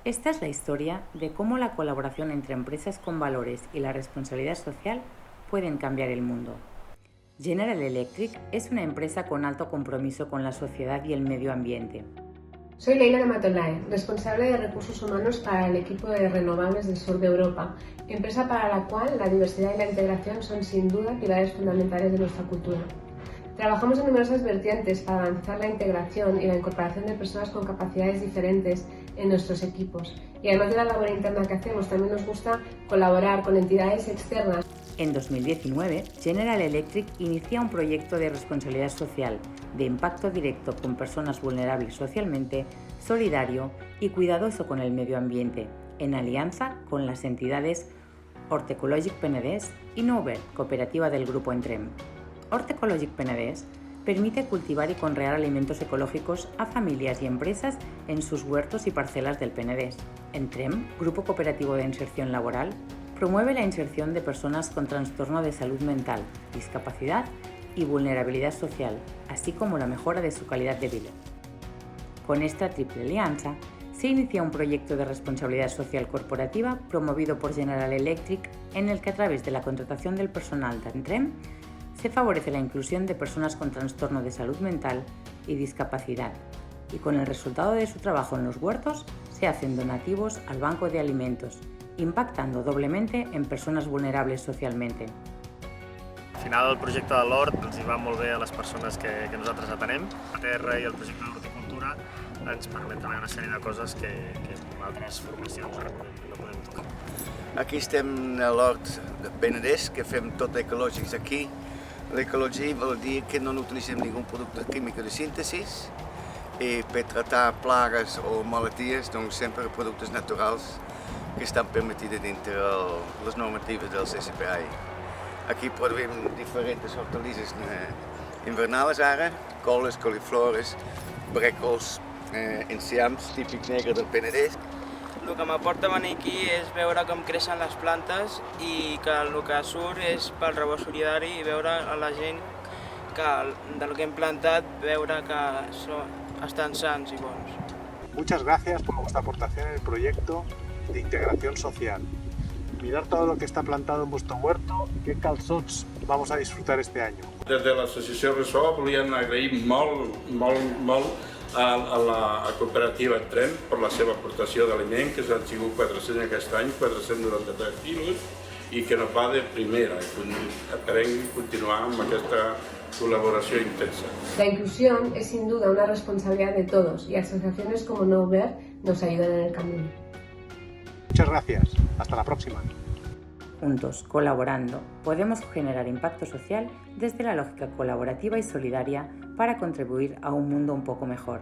Esta es la historia de cómo la colaboración entre empresas con valores y la responsabilidad social pueden cambiar el mundo. General Electric es una empresa con alto compromiso con la sociedad y el medio ambiente. Soy Leila de Matolae, responsable de recursos humanos para el equipo de renovables del sur de Europa, empresa para la cual la diversidad y la integración son sin duda pilares fundamentales de nuestra cultura. Trabajamos en numerosas vertientes para avanzar la integración y la incorporación de personas con capacidades diferentes en nuestros equipos. Y además de la labor interna que hacemos, también nos gusta colaborar con entidades externas. En 2019, General Electric inicia un proyecto de responsabilidad social, de impacto directo con personas vulnerables socialmente, solidario y cuidadoso con el medio ambiente, en alianza con las entidades Hort Ecologic Penedès y Nover, cooperativa del grupo Entrem. Hort Ecologic Penedès permite cultivar y conrear alimentos ecológicos a familias y empresas en sus huertos y parcelas del Penedès. Entrem, grupo cooperativo de inserción laboral, promueve la inserción de personas con trastorno de salud mental, discapacidad y vulnerabilidad social, así como la mejora de su calidad de vida. Con esta triple alianza, se inicia un proyecto de responsabilidad social corporativa promovido por General Electric, en el que a través de la contratación del personal de Entrem se favorece la inclusión de personas con trastorno de salud mental y discapacidad, y con el resultado de su trabajo en los huertos se hacen donativos al banco de alimentos, impactando doblemente en persones vulnerables socialmente. Al final el projecte de l'Hort ens hi va molt bé a les persones que nosaltres atenem. La terra i el projecte d'horticultura ens permet també una sèrie de coses que en altres formacions no podem tocar. Aquí estem a l'Hort de Penedès, que fem tot ecològics aquí. L'ecologia vol dir que no utilitzem ningú producte químic de síntesi i per tractar plagues o malalties, doncs sempre productes naturals que estan permitidos dintre les normatives del CCPI. Aquí produïm diferents hortalisses invernals ara, coles, coliflores, brècols, enciams, típic negre del Penedès. El que m'aporta venir aquí és veure com creixen les plantes i que el que surt és pel rebost solidari i veure a la gent que del que hem plantat, veure que estan sans i bons. Muchas gracias por vuestra aportación en el proyecto de integración social. Mirar todo lo que está plantado en vuestro huerto y qué calçots vamos a disfrutar este año. Des de l'associació Ressò volíem agrair molt a la cooperativa Entrem per la seva aportació d'aliment, que han sigut 400 aquest any, 493 quilos, i que nos va de primera. Esperem continuar amb aquesta colaboración intensa. La inclusión es sin duda una responsabilidad de todos y asociaciones como Nover nos ayudan en el camino. Muchas gracias. Hasta la próxima. Juntos, colaborando, podemos generar impacto social desde la lógica colaborativa y solidaria para contribuir a un mundo un poco mejor.